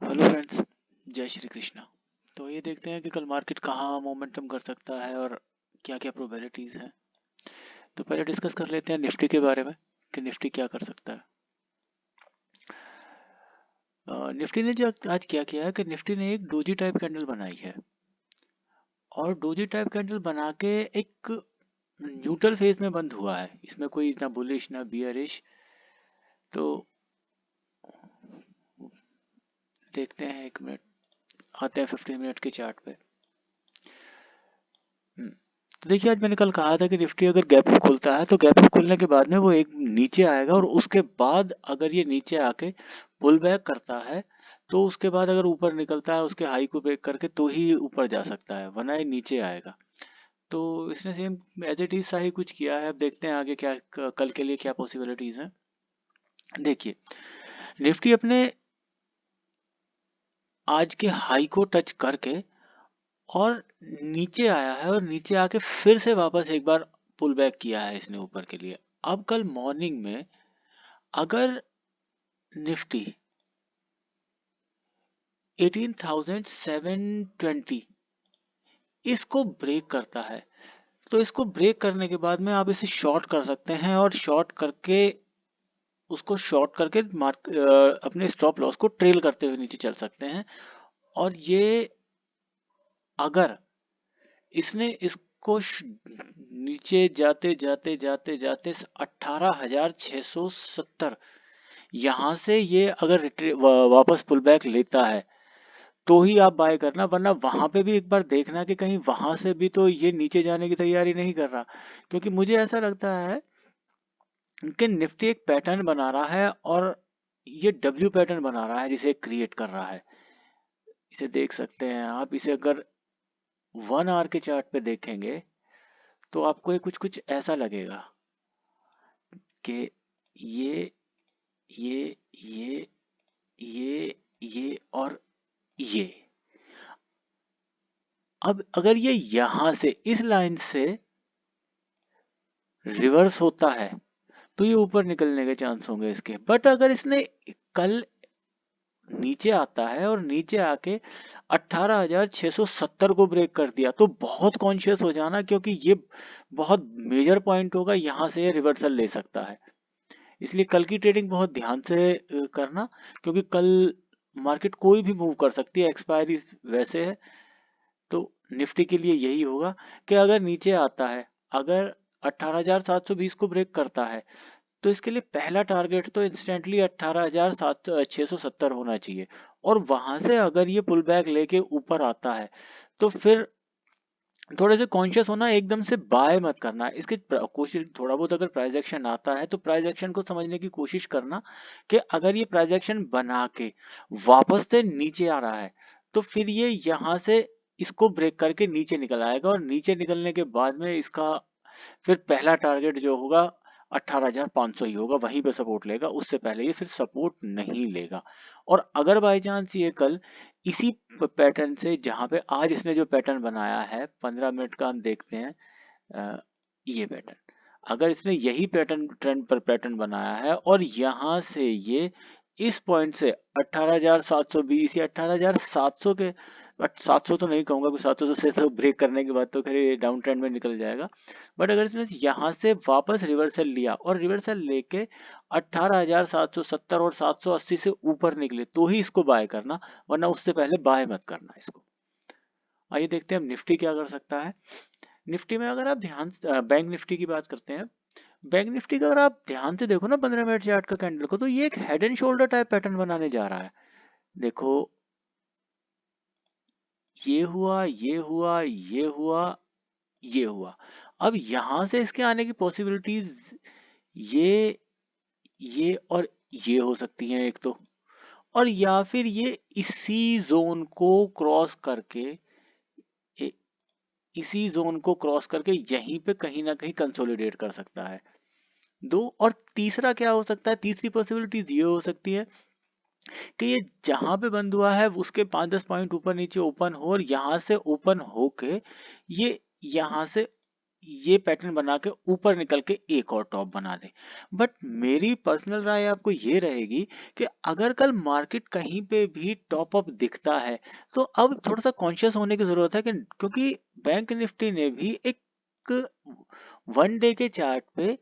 Hello friends, जय श्री कृष्णा। तो ये देखते हैं कि कल मार्केट कहाँ मोमेंटम कर सकता है और क्या क्या प्रोबेबिलिटीज हैं। तो पहले डिस्कस कर लेते हैं निफ्टी के बारे में कि निफ्टी क्या कर सकता है। निफ्टी ने जो आज क्या किया है कि निफ्टी ने एक डोजी टाइप कैंडल बनाई है और डोजी टाइप कैंडल बना के एक न्यूट्रल फेज में बंद हुआ है। इसमें कोई ना बुलिश ना बियरिश। तो देखते हैं, एक मिनट, आते हैं 15 मिनट के चार्ट पे। तो देखिए, आज मैंने कल कहा था कि निफ्टी अगर गैप अप खुलता है तो गैप अप खुलने के बाद में वो एक नीचे आएगा और उसके बाद अगर ये नीचे आके पुल बैक करता है तो उसके बाद अगर ऊपर निकलता है उसके हाई को ब्रेक करके तो ही ऊपर जा सकता है, वरना ये नीचे आएगा। तो इसने सेम एज इट इज सा ही कुछ किया है। अब देखते हैं आगे क्या कल के लिए क्या पॉसिबिलिटीज हैं। देखिए, निफ्टी अपने आज के हाई को टच करके और नीचे आया है और नीचे आके फिर से वापस एक बार पुल बैक किया है इसने ऊपर के लिए। अब कल मॉर्निंग में अगर निफ्टी 18,720 इसको ब्रेक करता है तो इसको ब्रेक करने के बाद में आप इसे शॉर्ट कर सकते हैं और शॉर्ट करके उसको शॉर्ट करके अपने स्टॉप लॉस को ट्रेल करते हुए नीचे चल सकते हैं। और ये अगर इसने इसको नीचे जाते जाते जाते जाते 18,670 यहां से ये अगर वापस पुल बैक लेता है तो ही आप बाय करना, वरना वहां पे भी एक बार देखना कि कहीं वहां से भी तो ये नीचे जाने की तैयारी नहीं कर रहा। क्योंकि मुझे ऐसा लगता है कि निफ्टी एक पैटर्न बना रहा है और ये डब्ल्यू पैटर्न बना रहा है जिसे क्रिएट कर रहा है। इसे देख सकते हैं आप। इसे अगर 1 आवर के चार्ट पे देखेंगे तो आपको ये कुछ कुछ ऐसा लगेगा कि ये ये ये ये और ये। अब अगर ये यहां से इस लाइन से रिवर्स होता है तो ये ऊपर निकलने के चांस होंगे इसके। बट अगर इसने कल नीचे आता है और नीचे आके 18,670 को ब्रेक कर दिया तो बहुत कॉन्शियस हो जाना, क्योंकि ये बहुत मेजर पॉइंट होगा, यहां से ये रिवर्सल ले सकता है। इसलिए कल की ट्रेडिंग बहुत ध्यान से करना, क्योंकि कल मार्केट कोई भी मूव कर सकती है, एक्सपायरी वैसे है। तो निफ्टी के लिए यही होगा कि अगर नीचे आता है, अगर 18,720 को ब्रेक करता है तो इसके लिए पहला टारगेट तो इंस्टेंटली 18,670 होना चाहिए। और वहां से अगर ये पुल बैक लेके ऊपर आता है तो फिर थोड़े से कॉन्शियस होना, एकदम से बाय मत करना। इसके कोशिश थोड़ा बहुत, अगर प्राइस एक्शन आता है तो प्राइस एक्शन को समझने की कोशिश करना कि अगर ये प्राइस एक्शन बना के वापस से नीचे आ रहा है तो फिर ये यहाँ से इसको ब्रेक करके नीचे निकल आएगा और नीचे निकलने के बाद में इसका फिर पहला टारगेट जो होगा 18,500 ही होगा, वहीं पे सपोर्ट लेगा। उससे पहले ये फिर सपोर्ट नहीं लेगा। और अगर बाई चांस ये कल इसी पैटर्न से, जहां पे आज इसने जो पैटर्न बनाया है 15 मिनट का, हम देखते हैं ये पैटर्न, अगर इसने यही पैटर्न ट्रेंड पर पैटर्न बनाया है और यहाँ से ये इस पॉइंट से 18,720 या 18,700 के, बट 700 तो नहीं कहूंगा, 700 से तो ब्रेक करने के बाद तो खैर डाउन ट्रेंड में निकल जाएगा। बट अगर इसने यहाँ से वापस रिवर्सल लिया और रिवर्सल लेके 18,770 और 780 से ऊपर निकले तो ही इसको बाय करना, वरना उससे पहले बाय मत करना इसको। आइए देखते हैं अब निफ्टी क्या कर सकता है। निफ्टी में अगर आप ध्यान बैंक निफ्टी की बात करते हैं, बैंक निफ्टी का अगर आप ध्यान से देखो ना 15 मिनट चार्ट का कैंडल को, तो ये एक head and shoulder type pattern बनाने जा रहा है। देखो, ये हुआ, ये हुआ, ये हुआ, ये हुआ। अब यहां से इसके आने की पॉसिबिलिटीज ये ये और ये हो सकती हैं एक तो, और या फिर ये इसी जोन को क्रॉस करके ए- इसी जोन को क्रॉस करके यहीं पे कहीं ना कहीं कंसोलिडेट कर सकता है। दो, और तीसरा क्या हो सकता है, तीसरी पॉसिबिलिटीज ये हो सकती है कि ये जहां पे बंद हुआ है उसके 5-10 पॉइंट ऊपर नीचे ओपन हो और यहां से ओपन होके ये यहां से ये पैटर्न बना के ऊपर निकल के एक और टॉप बना दे। बट मेरी पर्सनल राय आपको ये रहेगी कि अगर कल मार्केट कहीं पे भी टॉप अप दिखता है तो अब थोड़ा सा कॉन्शियस होने की जरूरत है कि क्योंकि बैंक निफ्टी ने भी एक वन डे के चार्ट पे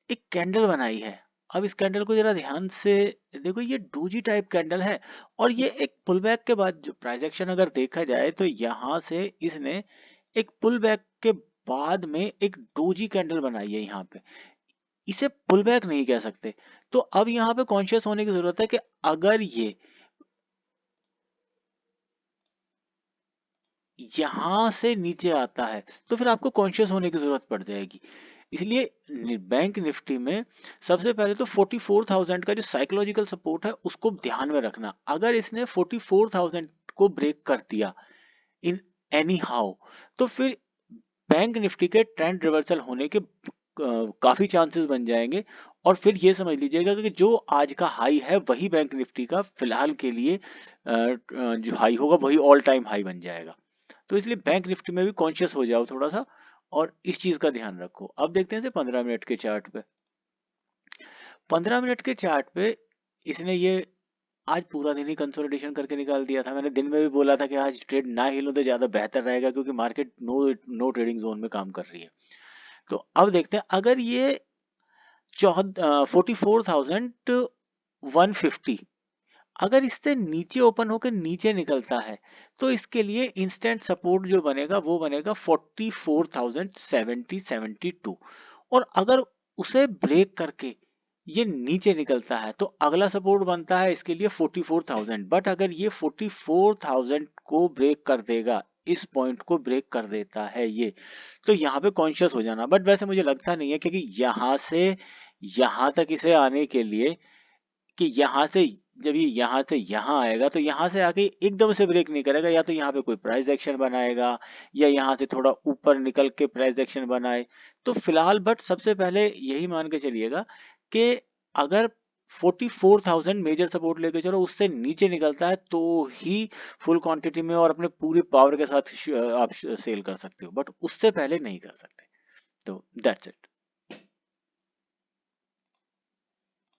एक कैंडल बनाई है। अब इस कैंडल को जरा ध्यान से देखो, ये डोजी टाइप कैंडल है और ये एक पुल बैक के बाद जो प्राइस एक्शन अगर देखा जाए तो यहाँ से इसने एक पुल बैक के बाद में एक डोजी कैंडल बनाई है यहाँ पे। इसे पुल बैक नहीं कह सकते। तो अब यहाँ पे कॉन्शियस होने की जरूरत है कि अगर ये यहां से नीचे आता है तो फिर आपको कॉन्शियस होने की जरूरत पड़ जाएगी। इसलिए बैंक निफ्टी में सबसे पहले तो 44,000 का जो साइकोलॉजिकल सपोर्ट है उसको ध्यान में रखना। अगर इसने 44,000 को ब्रेक कर दिया इन एनी हाउ तो फिर बैंक निफ्टी के ट्रेंड रिवर्सल होने के काफी चांसेस बन जाएंगे। और फिर ये समझ लीजिएगा कि जो आज का हाई है वही बैंक निफ्टी का फिलहाल के लिए जो हाई होगा वही ऑल टाइम हाई बन जाएगा। तो इसलिए बैंक निफ्टी में भी कॉन्शियस हो जाओ थोड़ा सा और इस चीज का ध्यान रखो। अब देखते हैं 15 मिनट के चार्ट पे। 15 मिनट के चार्ट पे इसने ये आज पूरा दिन ही कंसोलिडेशन करके निकाल दिया था। मैंने दिन में भी बोला था कि आज ट्रेड ना हिले तो ज्यादा बेहतर रहेगा क्योंकि market no no trading zone में काम कर रही है। तो अब देखते हैं अगर ये 44,150 अगर इससे नीचे ओपन होकर नीचे निकलता है तो इसके लिए इंस्टेंट सपोर्ट जो बनेगा वो बनेगा 44,070-72। और अगर उसे ब्रेक करके ये नीचे निकलता है तो अगला सपोर्ट बनता है इसके लिए 44,000। बट अगर ये 44,000 को ब्रेक कर देगा, इस पॉइंट को ब्रेक कर देता है ये, तो यहाँ पे कॉन्शियस हो जाना। बट वैसे मुझे लगता नहीं है क्योंकि यहाँ से यहाँ तक इसे आने के लिए कि यहाँ से जब ये यहाँ से यहाँ आएगा तो यहाँ से आके एकदम से ब्रेक नहीं करेगा, या तो यहाँ पे कोई प्राइस एक्शन बनाएगा या यहाँ से थोड़ा ऊपर निकल के प्राइस एक्शन बनाए। तो फिलहाल बट सबसे पहले यही मान के चलिएगा कि अगर 44,000 मेजर सपोर्ट लेके चलो उससे नीचे निकलता है तो ही फुल क्वांटिटी में और अपने पूरे पावर के साथ आप सेल कर सकते हो, बट उससे पहले नहीं कर सकते। तो दैट्स इट।